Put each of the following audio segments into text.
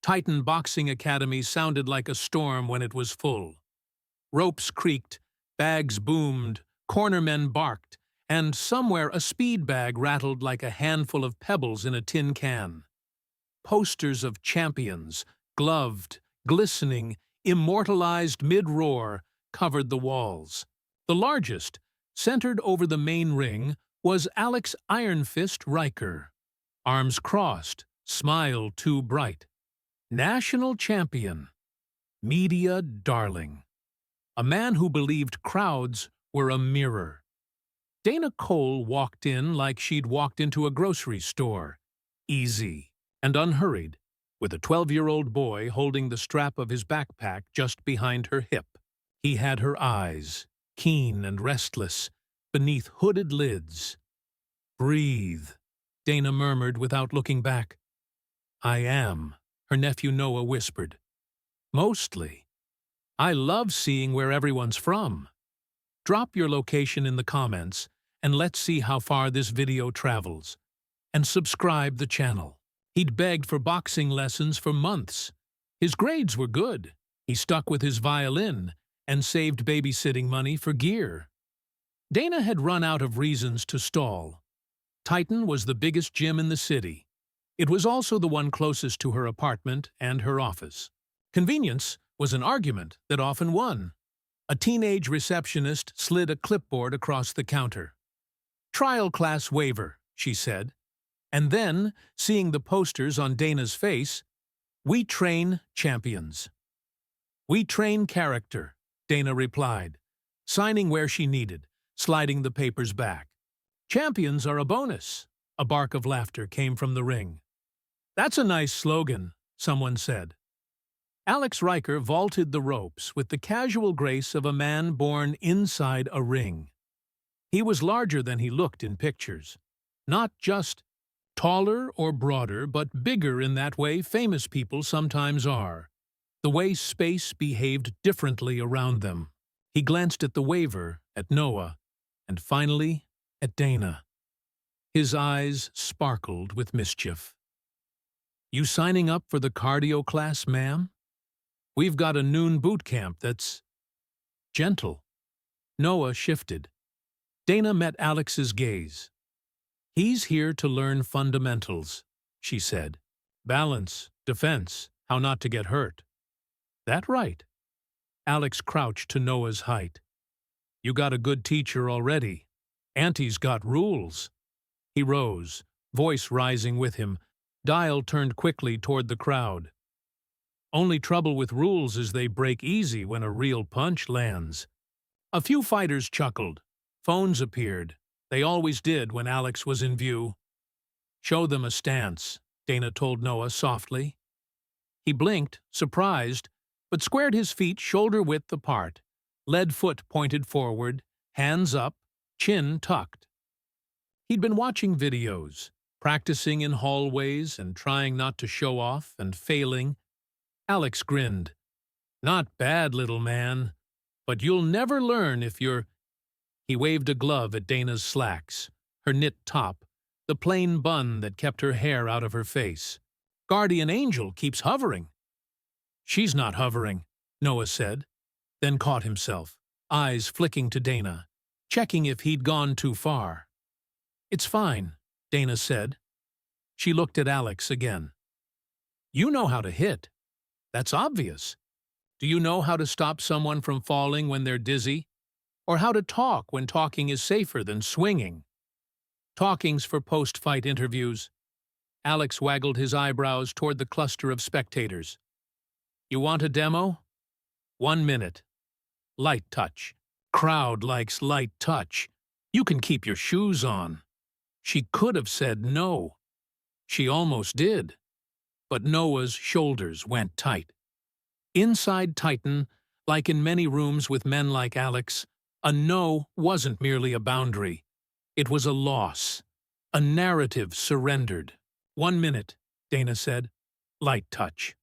Titan Boxing Academy sounded like a storm when it was full. Ropes creaked, bags boomed, cornermen barked, and somewhere a speed bag rattled like a handful of pebbles in a tin can. Posters of champions, gloved, glistening, immortalized mid-roar, covered the walls. The largest, centered over the main ring, was Alex Iron Fist Riker. Arms crossed, smile too bright. National champion. Media darling. A man who believed crowds were a mirror. Dana Cole walked in like she'd walked into a grocery store, easy and unhurried, with a 12-year-old boy holding the strap of his backpack just behind her hip. He had her eyes, keen and restless, beneath hooded lids. "Breathe," Dana murmured without looking back. "I am," her nephew Noah whispered. "Mostly. I love seeing where everyone's from." Drop your location in the comments, and let's see how far this video travels. And subscribe the channel. He'd begged for boxing lessons for months. His grades were good. He stuck with his violin and saved babysitting money for gear. Dana had run out of reasons to stall. Titan was the biggest gym in the city. It was also the one closest to her apartment and her office. Convenience was an argument that often won. A teenage receptionist slid a clipboard across the counter. "Trial class waiver," she said. And then, seeing the posters on Dana's face, "We train champions." "We train character," Dana replied, signing where she needed, sliding the papers back. "Champions are a bonus." A bark of laughter came from the ring. "That's a nice slogan," someone said. Alex Riker vaulted the ropes with the casual grace of a man born inside a ring. He was larger than he looked in pictures. Not just taller or broader, but bigger in that way famous people sometimes are. The way space behaved differently around them. He glanced at the waiver, at Noah, and finally at Dana. His eyes sparkled with mischief. "You signing up for the cardio class, ma'am? We've got a noon boot camp that's gentle." Noah shifted. Dana met Alex's gaze. "He's here to learn fundamentals," she said. "Balance, defense, how not to get hurt." "That right?" Alex crouched to Noah's height. "You got a good teacher already. Auntie's got rules." He rose, voice rising with him. Dial turned quickly toward the crowd. "Only trouble with rules is they break easy when a real punch lands." A few fighters chuckled. Phones appeared. They always did when Alex was in view. "Show them a stance," Dana told Noah softly. He blinked, surprised, but squared his feet shoulder-width apart, lead foot pointed forward, hands up, chin tucked. He'd been watching videos, practicing in hallways and trying not to show off and failing. Alex grinned. "Not bad, little man, but you'll never learn if you're—" He waved a glove at Dana's slacks, her knit top, the plain bun that kept her hair out of her face. "Guardian angel keeps hovering." "She's not hovering," Noah said, then caught himself, eyes flicking to Dana, checking if he'd gone too far. "It's fine," Dana said. She looked at Alex again. "You know how to hit. That's obvious. Do you know how to stop someone from falling when they're dizzy? Or how to talk when talking is safer than swinging?" "Talking's for post-fight interviews." Alex waggled his eyebrows toward the cluster of spectators. "You want a demo? 1 minute. Light touch. Crowd likes light touch. You can keep your shoes on." She could have said no. She almost did. But Noah's shoulders went tight. Inside Titan, like in many rooms with men like Alex, a no wasn't merely a boundary. It was a loss. A narrative surrendered. 1 minute, Dana said. Light touch.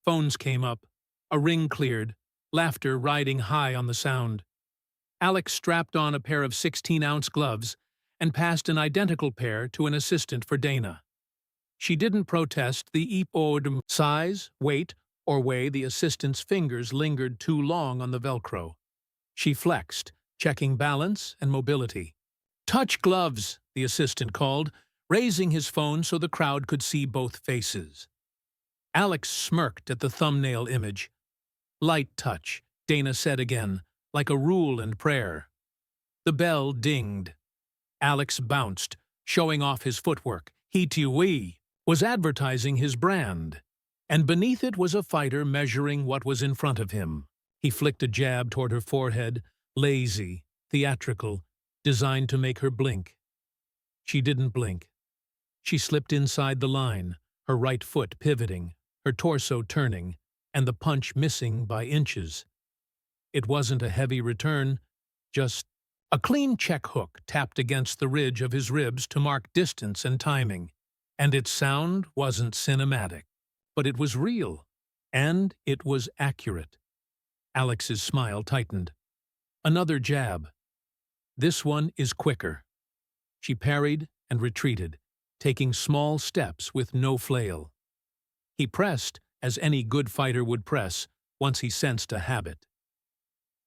Phones came up. A ring cleared, laughter riding high on the sound. Alex strapped on a pair of 16-ounce gloves and passed an identical pair to an assistant for Dana. She didn't protest the epod size, weight, or way the assistant's fingers lingered too long on the Velcro. She flexed, checking balance and mobility. "Touch gloves," the assistant called, raising his phone so the crowd could see both faces. Alex smirked at the thumbnail image. "Light touch," Dana said again, like a rule and prayer. The bell dinged. Alex bounced, showing off his footwork. He was advertising his brand. And beneath it was a fighter measuring what was in front of him. He flicked a jab toward her forehead, lazy, theatrical, designed to make her blink. She didn't blink. She slipped inside the line, her right foot pivoting, her torso turning, and the punch missing by inches. It wasn't a heavy return, just a clean check hook tapped against the ridge of his ribs to mark distance and timing. And its sound wasn't cinematic, but it was real, and it was accurate. Alex's smile tightened. Another jab. This one is quicker. She parried and retreated, taking small steps with no flail. He pressed, as any good fighter would press, once he sensed a habit.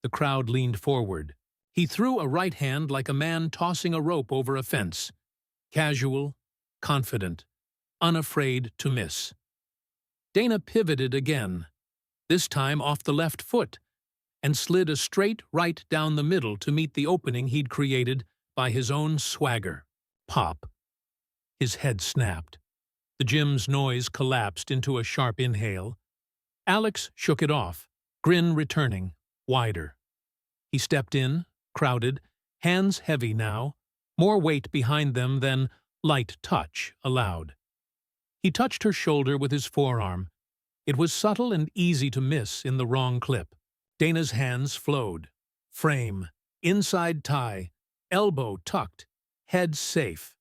The crowd leaned forward. He threw a right hand like a man tossing a rope over a fence. Casual, confident, unafraid to miss. Dana pivoted again, this time off the left foot, and slid a straight right down the middle to meet the opening he'd created by his own swagger. Pop. His head snapped. The gym's noise collapsed into a sharp inhale. Alex shook it off, grin returning, wider. He stepped in, crowded, hands heavy now, more weight behind them than light touch allowed. He touched her shoulder with his forearm. It was subtle and easy to miss in the wrong clip. Dana's hands flowed. Frame, inside tie, elbow tucked, head safe.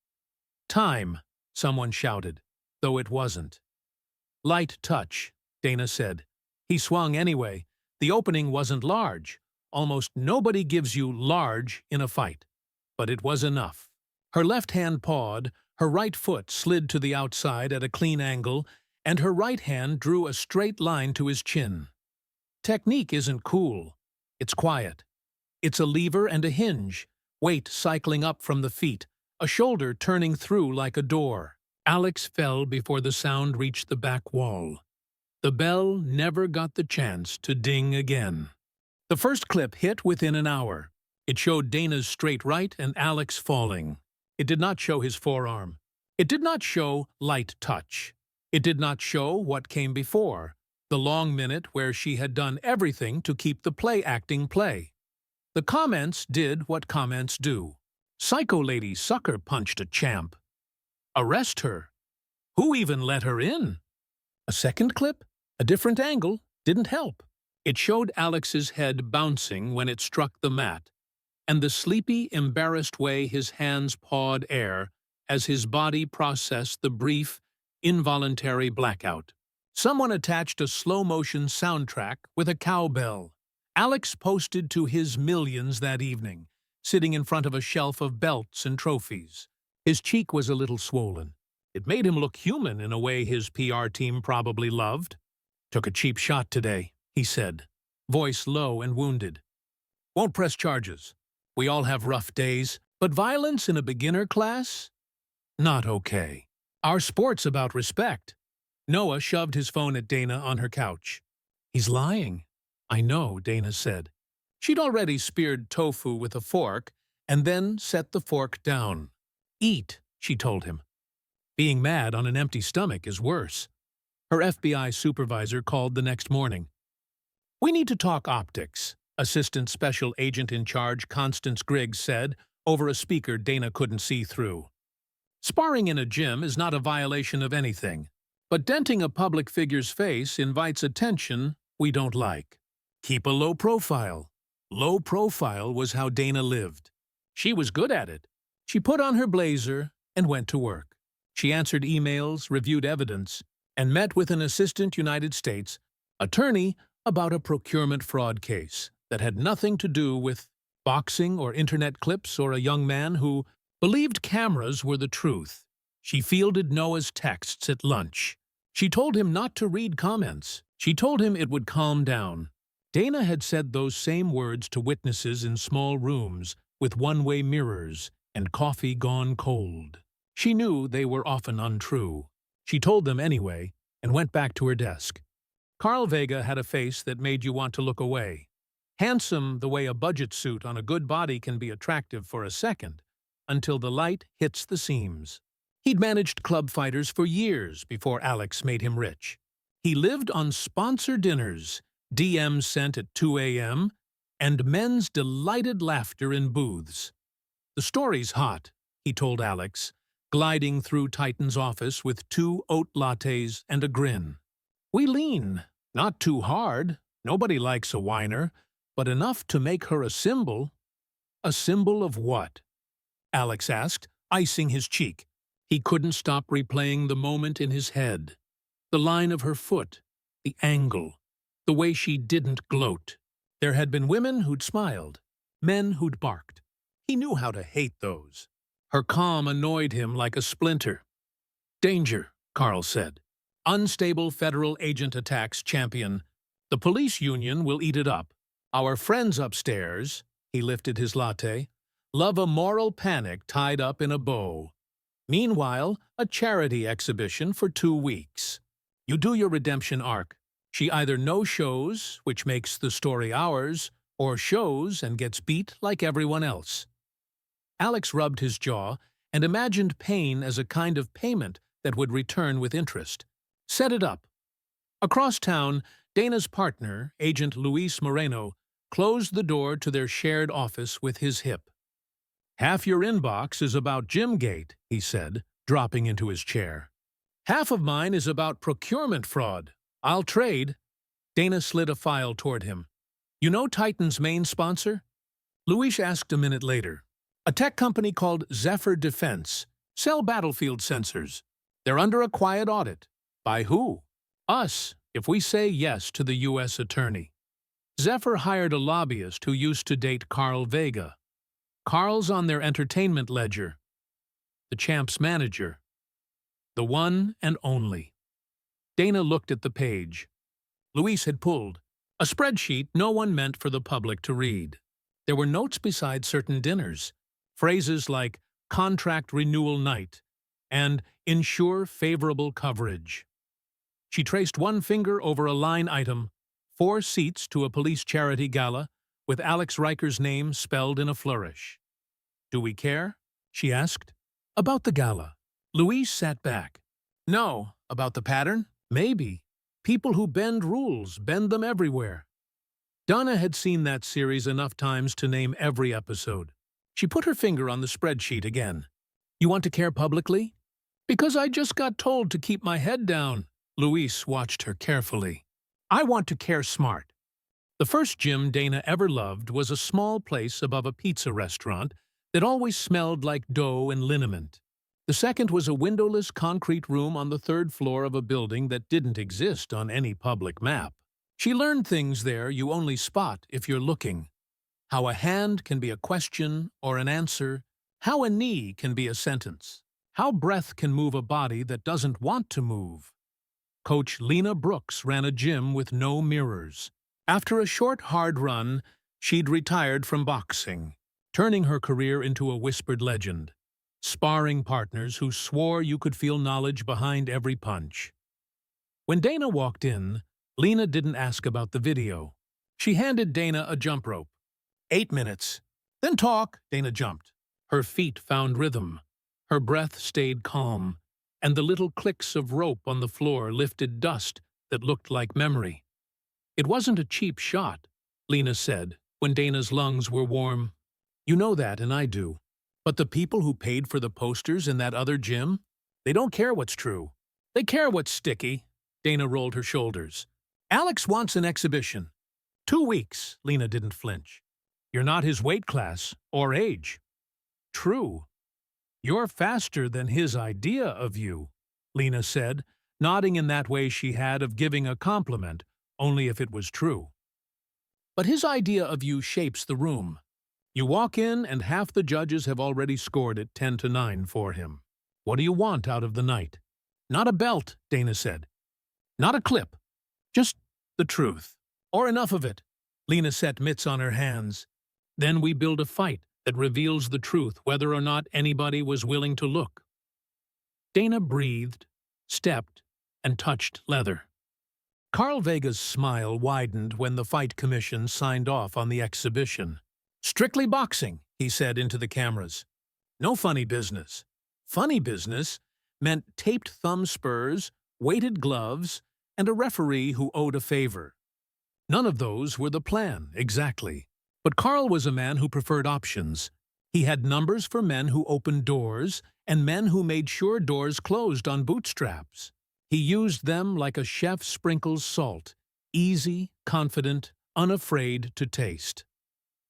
"Time," someone shouted, though it wasn't. "Light touch," Dana said. He swung anyway. The opening wasn't large. Almost nobody gives you large in a fight. But it was enough. Her left hand pawed, her right foot slid to the outside at a clean angle, and her right hand drew a straight line to his chin. Technique isn't cool. It's quiet. It's a lever and a hinge, weight cycling up from the feet, a shoulder turning through like a door. Alex fell before the sound reached the back wall. The bell never got the chance to ding again. The first clip hit within an hour. It showed Dana's straight right and Alex falling. It did not show his forearm. It did not show light touch. It did not show what came before, the long minute where she had done everything to keep the play-acting play. The comments did what comments do. "Psycho lady sucker punched a champ." "Arrest her." "Who even let her in?" A second clip, a different angle, didn't help. It showed Alex's head bouncing when it struck the mat, and the sleepy, embarrassed way his hands pawed air as his body processed the brief, involuntary blackout. Someone attached a slow-motion soundtrack with a cowbell. Alex posted to his millions that evening, sitting in front of a shelf of belts and trophies. His cheek was a little swollen. It made him look human in a way his PR team probably loved. "Took a cheap shot today," he said, voice low and wounded. "Won't press charges. We all have rough days, but violence in a beginner class? Not okay. Our sport's about respect." Noah shoved his phone at Dana on her couch. "He's lying." "I know," Dana said. She'd already speared tofu with a fork and then set the fork down. "Eat," she told him. Being mad on an empty stomach is worse. Her FBI supervisor called the next morning. "We need to talk optics," Assistant Special Agent in Charge Constance Griggs said over a speaker Dana couldn't see through. "Sparring in a gym is not a violation of anything, but denting a public figure's face invites attention we don't like. Keep a low profile." Low profile was how Dana lived. She was good at it. She put on her blazer and went to work. She answered emails, reviewed evidence, and met with an assistant United States attorney about a procurement fraud case that had nothing to do with boxing or internet clips or a young man who believed cameras were the truth. She fielded Noah's texts at lunch. She told him not to read comments. She told him it would calm down. Dana had said those same words to witnesses in small rooms with one-way mirrors and coffee gone cold. She knew they were often untrue. She told them anyway and went back to her desk. Carl Vega had a face that made you want to look away. Handsome the way a budget suit on a good body can be attractive for a second, until the light hits the seams. He'd managed club fighters for years before Alex made him rich. He lived on sponsored dinners, DMs sent at 2 a.m., and men's delighted laughter in booths. "The story's hot," he told Alex, gliding through Titan's office with 2 oat lattes and a grin. "We lean, not too hard. Nobody likes a whiner, but enough to make her a symbol." "A symbol of what?" Alex asked, icing his cheek. He couldn't stop replaying the moment in his head. The line of her foot, the angle, the way she didn't gloat. There had been women who'd smiled, men who'd barked. He knew how to hate those. Her calm annoyed him like a splinter. "Danger," Carl said. "Unstable federal agent attacks champion. The police union will eat it up. Our friends upstairs," he lifted his latte, "love a moral panic tied up in a bow. Meanwhile, a charity exhibition for 2 weeks. You do your redemption arc. She either no-shows, which makes the story ours, or shows and gets beat like everyone else." Alex rubbed his jaw and imagined pain as a kind of payment that would return with interest. "Set it up." Across town, Dana's partner, Agent Luis Moreno, closed the door to their shared office with his hip. "Half your inbox is about Gymgate," he said, dropping into his chair. "Half of mine is about procurement fraud. I'll trade." Dana slid a file toward him. "You know Titan's main sponsor?" Luis asked a minute later. "A tech company called Zephyr Defense. Sell battlefield sensors. They're under a quiet audit." "By who?" "Us, if we say yes to the U.S. attorney." Zephyr hired a lobbyist who used to date Carl Vega. Carl's on their entertainment ledger. The champ's manager. The one and only. Dana looked at the page. Luis had pulled a spreadsheet no one meant for the public to read. There were notes beside certain dinners, phrases like "contract renewal night" and "ensure favorable coverage." She traced one finger over a line item, 4 seats to a police charity gala, with Alex Riker's name spelled in a flourish. "Do we care?" she asked. "About the gala." Luis sat back. "No. About the pattern? Maybe. People who bend rules bend them everywhere." Donna had seen that series enough times to name every episode. She put her finger on the spreadsheet again. "You want to care publicly?" "Because I just got told to keep my head down." Luis watched her carefully. "I want to care smart." The first gym Dana ever loved was a small place above a pizza restaurant that always smelled like dough and liniment. The second was a windowless concrete room on the 3rd floor of a building that didn't exist on any public map. She learned things there you only spot if you're looking. How a hand can be a question or an answer. How a knee can be a sentence. How breath can move a body that doesn't want to move. Coach Lena Brooks ran a gym with no mirrors. After a short, hard run, she'd retired from boxing, turning her career into a whispered legend. Sparring partners who swore you could feel knowledge behind every punch. When Dana walked in, Lena didn't ask about the video. She handed Dana a jump rope. 8 minutes. Then talk, Dana jumped. Her feet found rhythm. Her breath stayed calm, and the little clicks of rope on the floor lifted dust that looked like memory. "It wasn't a cheap shot," Lena said, when Dana's lungs were warm. "You know that, and I do. But the people who paid for the posters in that other gym, they don't care what's true. They care what's sticky." Dana rolled her shoulders. "Alex wants an exhibition." 2 weeks, Lena didn't flinch. "You're not his weight class or age." "True. You're faster than his idea of you," Lena said, nodding in that way she had of giving a compliment, only if it was true. "But his idea of you shapes the room. You walk in and half the judges have already scored it 10-9 for him." What do you want out of the night? Not a belt, Dana said. Not a clip. Just the truth. Or enough of it. Lena set mitts on her hands. Then we build a fight that reveals the truth whether or not anybody was willing to look. Dana breathed, stepped, and touched leather. Carl Vega's smile widened when the fight commission signed off on the exhibition. Strictly boxing, he said into the cameras. No funny business. Funny business meant taped thumb spurs, weighted gloves, and a referee who owed a favor. None of those were the plan, exactly. But Carl was a man who preferred options. He had numbers for men who opened doors and men who made sure doors closed on bootstraps. He used them like a chef sprinkles salt, easy, confident, unafraid to taste.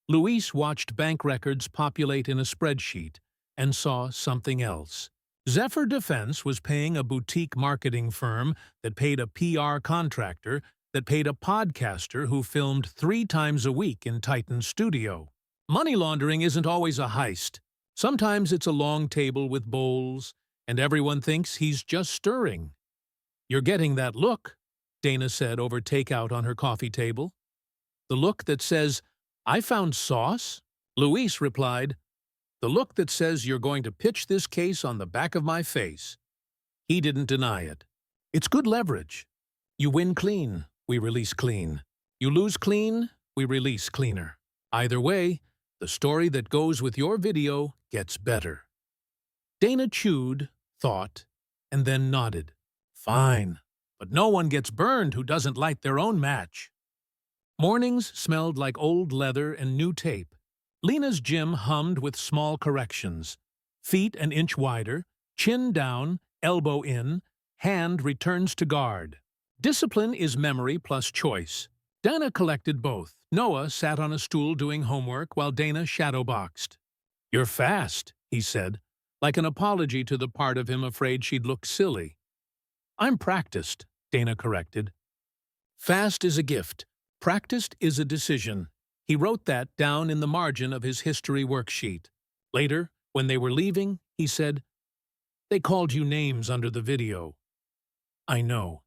Luis watched bank records populate in a spreadsheet and saw something else. Zephyr Defense was paying a boutique marketing firm that paid a PR contractor that paid a podcaster who filmed 3 times a week in Titan's studio. Money laundering isn't always a heist. Sometimes it's a long table with bowls, and everyone thinks he's just stirring. You're getting that look, Dana said over takeout on her coffee table. The look that says, I found sauce? Luis replied, the look that says you're going to pitch this case on the back of my face. He didn't deny it. It's good leverage. You win clean, we release clean. You lose clean, we release cleaner. Either way, the story that goes with your video gets better. Dana chewed, thought, and then nodded. Fine, but no one gets burned who doesn't light their own match. Mornings smelled like old leather and new tape. Lena's gym hummed with small corrections. Feet an inch wider, chin down, elbow in, hand returns to guard. Discipline is memory plus choice. Dana collected both. Noah sat on a stool doing homework while Dana shadowboxed. You're fast, he said, like an apology to the part of him afraid she'd look silly. I'm practiced, Dana corrected. Fast is a gift. Practiced is a decision. He wrote that down in the margin of his history worksheet. Later, when they were leaving, he said, They called you names under the video. I know.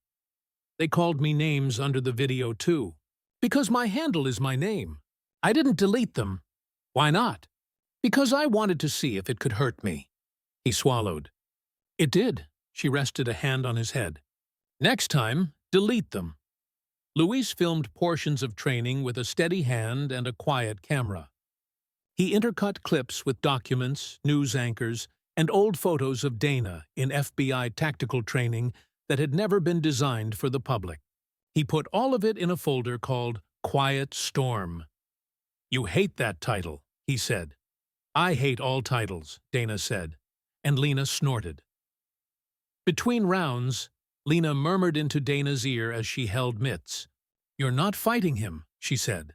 They called me names under the video too. Because my handle is my name. I didn't delete them. Why not? Because I wanted to see if it could hurt me. He swallowed. It did. She rested a hand on his head. Next time, delete them. Luis filmed portions of training with a steady hand and a quiet camera. He intercut clips with documents, news anchors, and old photos of Dana in FBI tactical training that had never been designed for the public. He put all of it in a folder called Quiet Storm. You hate that title, he said. I hate all titles, Dana said, and Lena snorted. Between rounds, Lena murmured into Dana's ear as she held mitts. You're not fighting him, she said.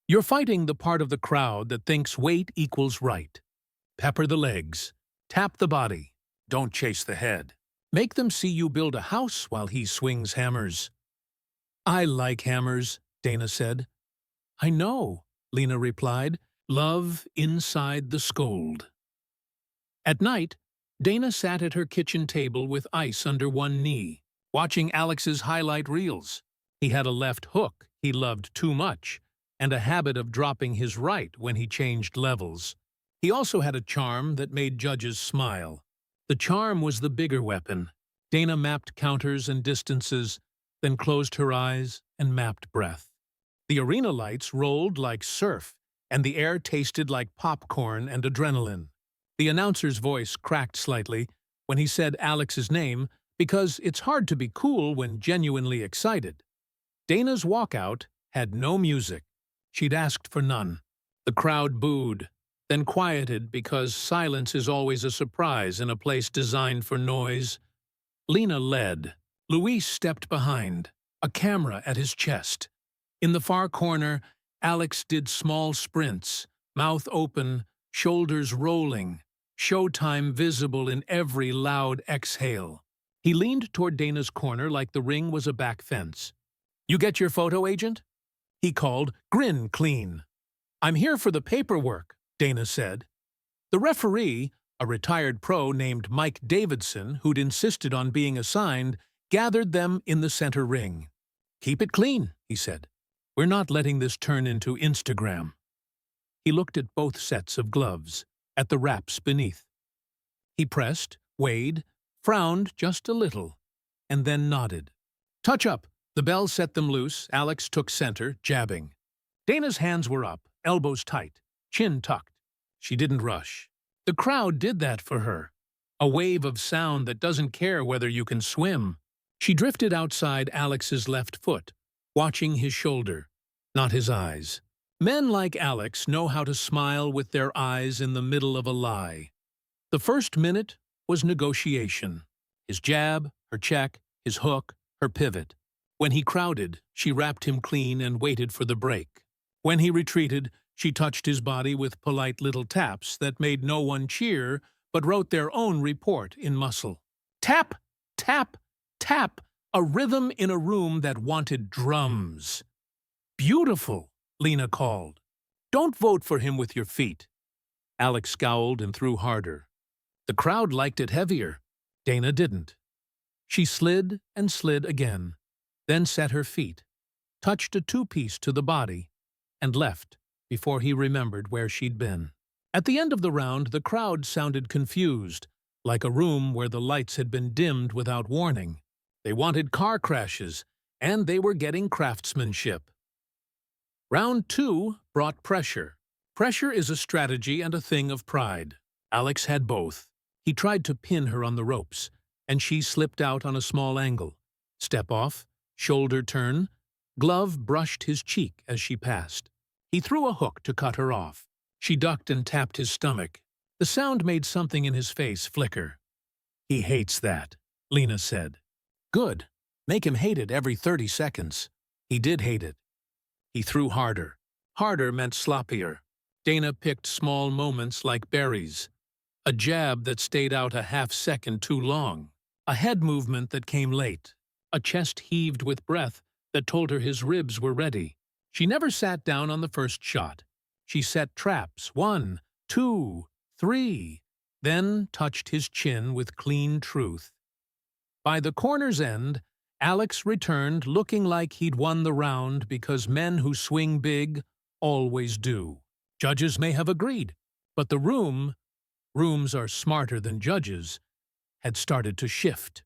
You're fighting the part of the crowd that thinks weight equals right. Pepper the legs. Tap the body. Don't chase the head. Make them see you build a house while he swings hammers. I like hammers, Dana said. I know, Lena replied. Love inside the scold. At night, Dana sat at her kitchen table with ice under one knee, watching Alex's highlight reels. He had a left hook he loved too much, and a habit of dropping his right when he changed levels. He also had a charm that made judges smile. The charm was the bigger weapon. Dana mapped counters and distances, then closed her eyes and mapped breath. The arena lights rolled like surf, and the air tasted like popcorn and adrenaline. The announcer's voice cracked slightly when he said Alex's name because it's hard to be cool when genuinely excited. Dana's walkout had no music. She'd asked for none. The crowd booed, then quieted because silence is always a surprise in a place designed for noise. Lena led. Luis stepped behind, a camera at his chest. In the far corner, Alex did small sprints, mouth open, shoulders rolling, showtime visible in every loud exhale. He leaned toward Dana's corner like the ring was a back fence. You get your photo, agent? He called, grin clean. I'm here for the paperwork, Dana said. The referee, A retired pro named Mike Davidson, who'd insisted on being assigned, gathered them in the center ring. "Keep it clean," he said. "We're not letting this turn into Instagram." He looked at both sets of gloves, at the wraps beneath. He pressed, weighed, frowned just a little, and then nodded. "Touch up." The bell set them loose. Alex took center, jabbing. Dana's hands were up, elbows tight, chin tucked. She didn't rush. The crowd did that for her. A wave of sound that doesn't care whether you can swim. She drifted outside Alex's left foot, watching his shoulder, not his eyes. Men like Alex know how to smile with their eyes in the middle of a lie. The first minute was negotiation. His jab, her check, his hook, her pivot. When he crowded, she wrapped him clean and waited for the break. When he retreated, she touched his body with polite little taps that made no one cheer, but wrote their own report in muscle. Tap, tap, tap, a rhythm in a room that wanted drums. "Beautiful," Lena called. "Don't vote for him with your feet." Alex scowled and threw harder. The crowd liked it heavier. Dana didn't. She slid and slid again, then set her feet, touched a two-piece to the body, and left before he remembered where she'd been. At the end of the round, the crowd sounded confused, like a room where the lights had been dimmed without warning. They wanted car crashes, and they were getting craftsmanship. Round 2 brought pressure. Pressure is a strategy and a thing of pride. Alex had both. He tried to pin her on the ropes, and she slipped out on a small angle. Step off, shoulder turn, glove brushed his cheek as she passed. He threw a hook to cut her off. She ducked and tapped his stomach. The sound made something in his face flicker. "He hates that," Lena said. "Good. Make him hate it every 30 seconds. He did hate it. He threw harder. Harder meant sloppier. Dana picked small moments like berries. A jab that stayed out a half-second too long. A head movement that came late. A chest heaved with breath that told her his ribs were ready. She never sat down on the first shot. She set traps, 1, 2, 3, then touched his chin with clean truth. By the corner's end, Alex returned looking like he'd won the round because men who swing big always do. Judges may have agreed, but the rooms are smarter than judges, had started to shift.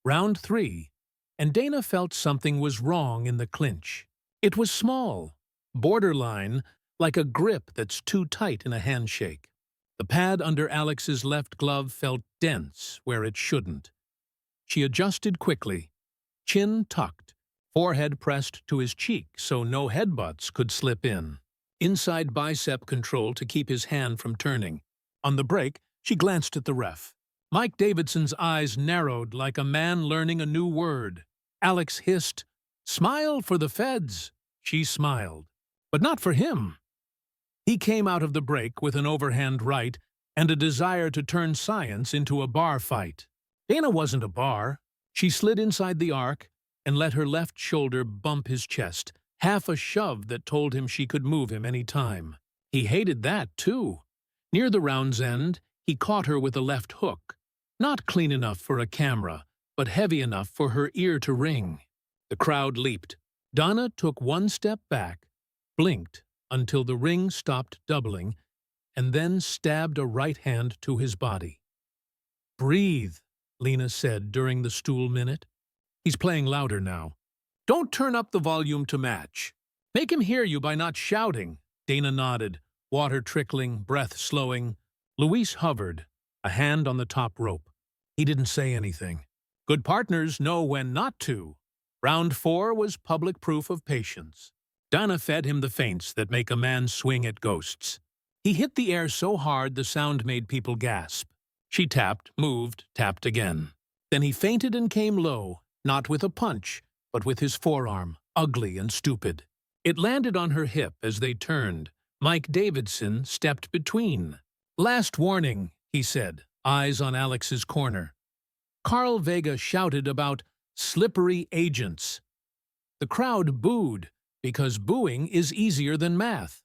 Round 3, and Dana felt something was wrong in the clinch. It was small, borderline, like a grip that's too tight in a handshake. The pad under Alex's left glove felt dense where it shouldn't. She adjusted quickly, chin tucked, forehead pressed to his cheek so no headbutts could slip in. Inside bicep control to keep his hand from turning. On the break, she glanced at the ref. Mike Davidson's eyes narrowed like a man learning a new word. Alex hissed, "Smile for the feds." She smiled, but not for him. He came out of the break with an overhand right and a desire to turn science into a bar fight. Dana wasn't a bar. She slid inside the arc and let her left shoulder bump his chest, half a shove that told him she could move him any time. He hated that, too. Near the round's end, he caught her with a left hook, not clean enough for a camera, but heavy enough for her ear to ring. The crowd leaped. Donna took one step back, blinked until the ring stopped doubling, and then stabbed a right hand to his body. "Breathe," Lena said during the stool minute. He's playing louder now. "Don't turn up the volume to match. Make him hear you by not shouting." Dana nodded, water trickling, breath slowing. Luis hovered, a hand on the top rope. He didn't say anything. Good partners know when not to. Round 4 was public proof of patience. Donna fed him the feints that make a man swing at ghosts. He hit the air so hard the sound made people gasp. She tapped, moved, tapped again. Then he feinted and came low, not with a punch, but with his forearm, ugly and stupid. It landed on her hip as they turned. Mike Davidson stepped between. "Last warning," he said, eyes on Alex's corner. Carl Vega shouted about slippery agents. The crowd booed, because booing is easier than math.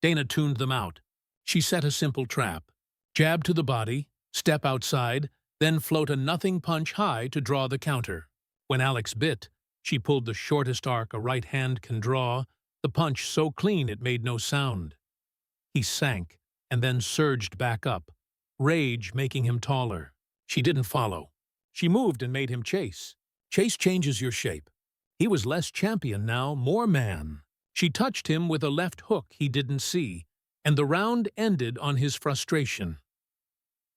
Dana tuned them out. She set a simple trap. Jab to the body, step outside, then float a nothing punch high to draw the counter. When Alex bit, she pulled the shortest arc a right hand can draw, the punch so clean it made no sound. He sank, and then surged back up, rage making him taller. She didn't follow. She moved and made him chase. Chase changes your shape. He was less champion now, more man. She touched him with a left hook he didn't see, and the round ended on his frustration.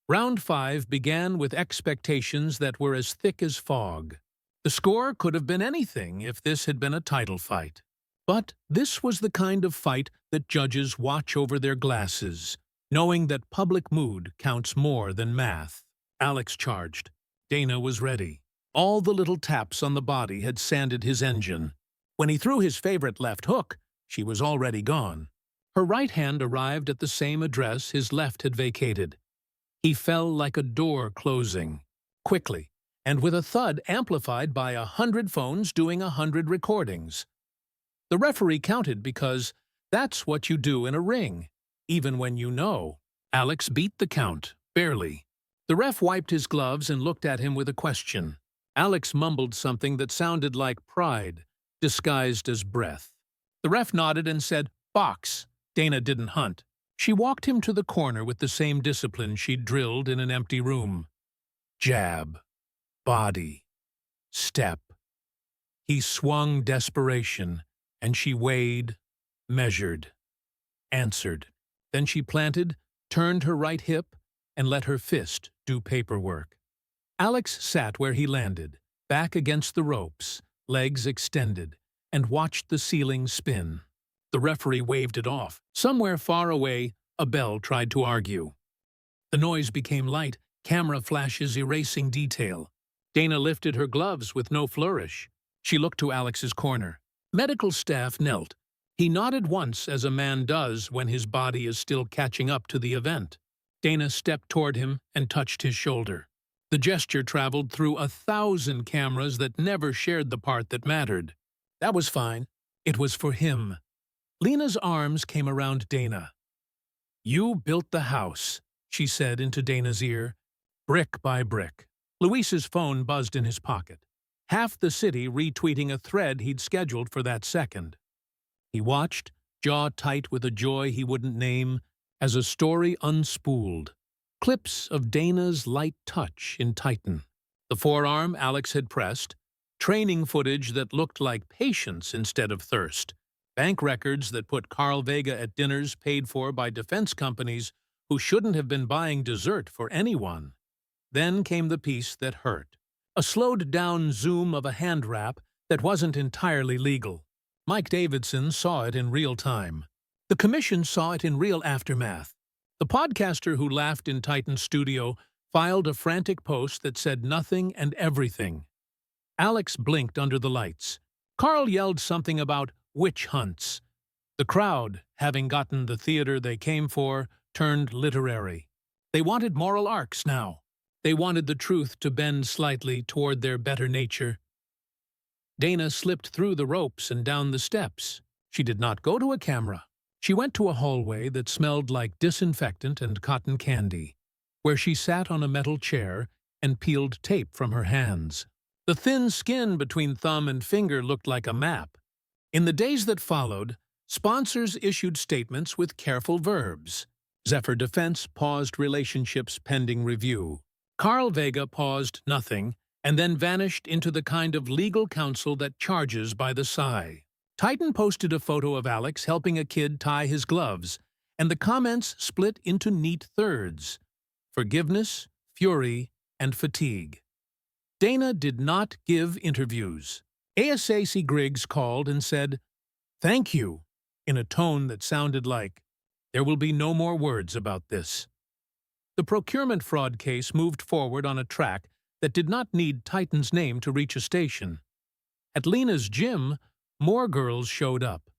Round 5 began with expectations that were as thick as fog. The score could have been anything if this had been a title fight. But this was the kind of fight that judges watch over their glasses, knowing that public mood counts more than math. Alex charged. Dana was ready. All the little taps on the body had sanded his engine. When he threw his favorite left hook, she was already gone. Her right hand arrived at the same address his left had vacated. He fell like a door closing, quickly, and with a thud amplified by 100 phones doing 100 recordings. The referee counted because that's what you do in a ring, even when you know. Alex beat the count, barely. The ref wiped his gloves and looked at him with a question. Alex mumbled something that sounded like pride, disguised as breath. The ref nodded and said, "Box." Dana didn't hunt. She walked him to the corner with the same discipline she'd drilled in an empty room. Jab. Body. Step. He swung desperation, and she weighed, measured, answered. Then she planted, turned her right hip, and let her fist do paperwork. Alex sat where he landed, back against the ropes, legs extended, and watched the ceiling spin. The referee waved it off. Somewhere far away, a bell tried to argue. The noise became light, camera flashes erasing detail. Dana lifted her gloves with no flourish. She looked to Alex's corner. Medical staff knelt. He nodded once, as a man does when his body is still catching up to the event. Dana stepped toward him and touched his shoulder. The gesture traveled through 1,000 cameras that never shared the part that mattered. That was fine. It was for him. Lena's arms came around Dana. "You built the house," she said into Dana's ear, "brick by brick." Luis's phone buzzed in his pocket. Half the city retweeting a thread he'd scheduled for that second. He watched, jaw tight with a joy he wouldn't name, as a story unspooled. Clips of Dana's light touch in Titan. The forearm Alex had pressed. Training footage that looked like patience instead of thirst. Bank records that put Carl Vega at dinners paid for by defense companies who shouldn't have been buying dessert for anyone. Then came the piece that hurt. A slowed-down zoom of a hand wrap that wasn't entirely legal. Mike Davidson saw it in real time. The commission saw it in real aftermath. The podcaster who laughed in Titan's studio filed a frantic post that said nothing and everything. Alex blinked under the lights. Carl yelled something about witch hunts. The crowd, having gotten the theater they came for, turned literary. They wanted moral arcs now. They wanted the truth to bend slightly toward their better nature. Dana slipped through the ropes and down the steps. She did not go to a camera. She went to a hallway that smelled like disinfectant and cotton candy, where she sat on a metal chair and peeled tape from her hands. The thin skin between thumb and finger looked like a map. In the days that followed, sponsors issued statements with careful verbs. Zephyr Defense paused relationships pending review. Carl Vega paused nothing and then vanished into the kind of legal counsel that charges by the sigh. Titan posted a photo of Alex helping a kid tie his gloves, and the comments split into neat thirds: forgiveness, fury, and fatigue. Dana did not give interviews. ASAC Griggs called and said, "Thank you," in a tone that sounded like, "There will be no more words about this." The procurement fraud case moved forward on a track that did not need Titan's name to reach a station. At Lena's gym, more girls showed up.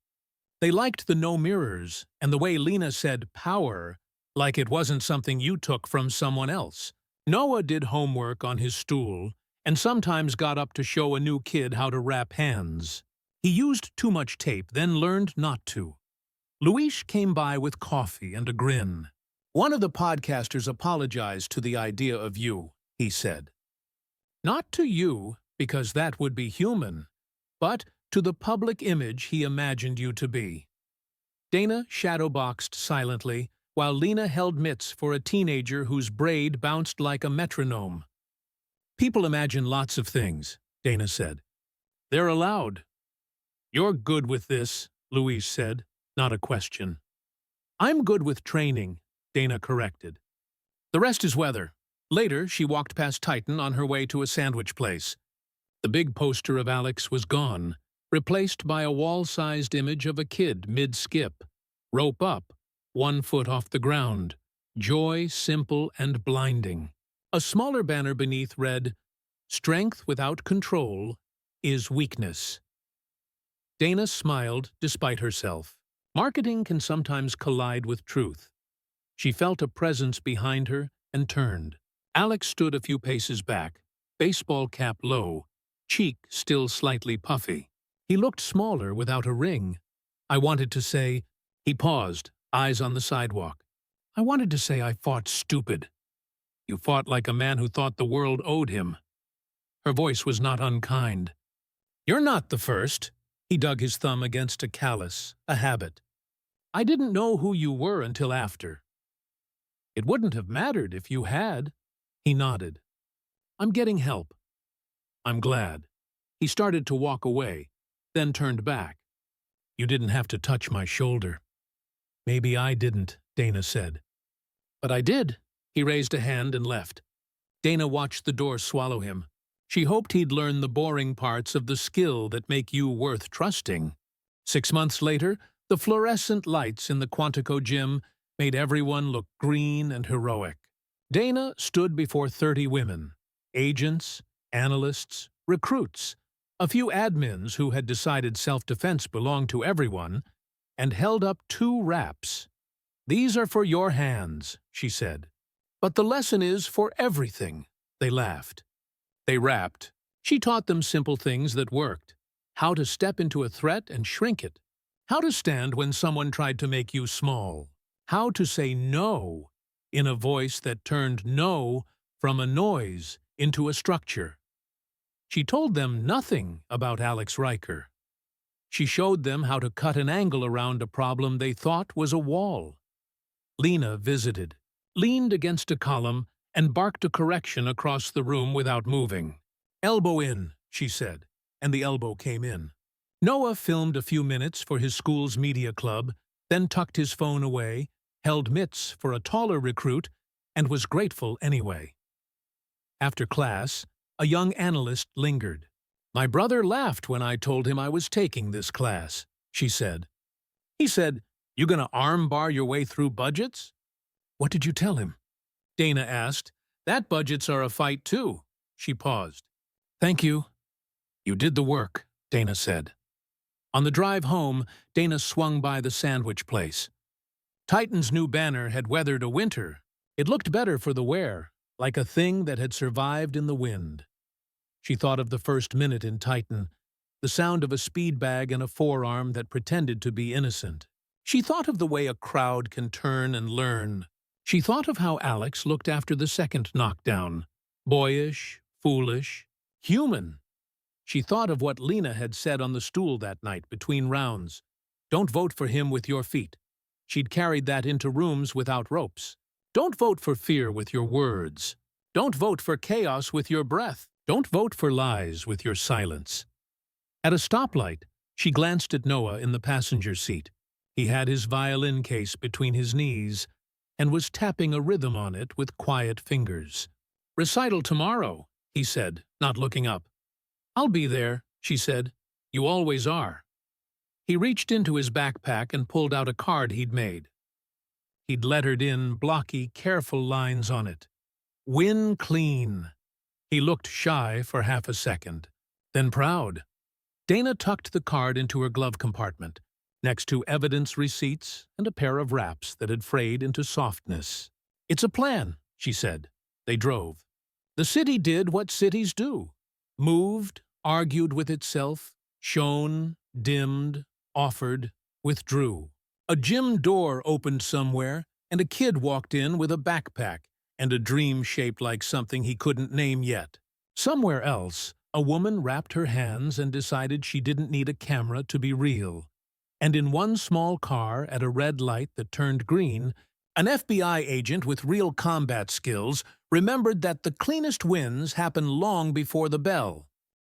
They liked the no mirrors and the way Lena said power, like it wasn't something you took from someone else. Noah did homework on his stool and sometimes got up to show a new kid how to wrap hands. He used too much tape, then learned not to. Luis came by with coffee and a grin. One of the podcasters apologized to the idea of you, he said. Not to you, because that would be human, but to the public image he imagined you to be. Dana shadowboxed silently, while Lena held mitts for a teenager whose braid bounced like a metronome. People imagine lots of things, Dana said. They're allowed. You're good with this, Louise said, not a question. I'm good with training, Dana corrected. The rest is weather. Later, she walked past Titan on her way to a sandwich place. The big poster of Alex was gone, replaced by a wall-sized image of a kid mid-skip. Rope up, 1 foot off the ground. Joy simple and blinding. A smaller banner beneath read, Strength without control is weakness. Dana smiled despite herself. Marketing can sometimes collide with truth. She felt a presence behind her and turned. Alex stood a few paces back, baseball cap low, cheek still slightly puffy. He looked smaller without a ring. I wanted to say, he paused, eyes on the sidewalk. I wanted to say I fought stupid. You fought like a man who thought the world owed him. Her voice was not unkind. You're not the first. He dug his thumb against a callus, a habit. I didn't know who you were until after. It wouldn't have mattered if you had. He nodded. I'm getting help. I'm glad. He started to walk away, then turned back. You didn't have to touch my shoulder. Maybe I didn't, Dana said. But I did. He raised a hand and left. Dana watched the door swallow him. She hoped he'd learn the boring parts of the skill that make you worth trusting. 6 months later, the fluorescent lights in the Quantico gym made everyone look green and heroic. Dana stood before 30 women, agents, analysts, recruits, a few admins who had decided self-defense belonged to everyone, and held up 2 wraps. These are for your hands, she said. But the lesson is for everything, they laughed. They rapped. She taught them simple things that worked. How to step into a threat and shrink it. How to stand when someone tried to make you small. How to say no in a voice that turned no from a noise into a structure. She told them nothing about Alex Riker. She showed them how to cut an angle around a problem they thought was a wall. Lena visited, leaned against a column, and barked a correction across the room without moving. Elbow in, she said, and the elbow came in. Noah filmed a few minutes for his school's media club, then tucked his phone away, held mitts for a taller recruit, and was grateful anyway. After class, a young analyst lingered. My brother laughed when I told him I was taking this class, she said. He said, You gonna armbar your way through budgets? What did you tell him? Dana asked. That budgets are a fight too. She paused. Thank you. You did the work, Dana said. On the drive home, Dana swung by the sandwich place. Titan's new banner had weathered a winter. It looked better for the wear, like a thing that had survived in the wind. She thought of the first minute in Titan, the sound of a speed bag and a forearm that pretended to be innocent. She thought of the way a crowd can turn and learn. She thought of how Alex looked after the second knockdown. Boyish, foolish, human. She thought of what Lena had said on the stool that night between rounds. Don't vote for him with your feet. She'd carried that into rooms without ropes. Don't vote for fear with your words. Don't vote for chaos with your breath. Don't vote for lies with your silence. At a stoplight, she glanced at Noah in the passenger seat. He had his violin case between his knees and was tapping a rhythm on it with quiet fingers. Recital tomorrow, he said, not looking up. I'll be there, she said. You always are. He reached into his backpack and pulled out a card he'd made. He'd lettered in blocky, careful lines on it. Win clean. He looked shy for half a second, then proud. Dana tucked the card into her glove compartment, next to evidence receipts and a pair of wraps that had frayed into softness. It's a plan, she said. They drove. The city did what cities do. Moved, argued with itself, shone, dimmed, offered, withdrew. A gym door opened somewhere, and a kid walked in with a backpack and a dream shaped like something he couldn't name yet. Somewhere else, a woman wrapped her hands and decided she didn't need a camera to be real. And in one small car at a red light that turned green, an FBI agent with real combat skills remembered that the cleanest wins happen long before the bell.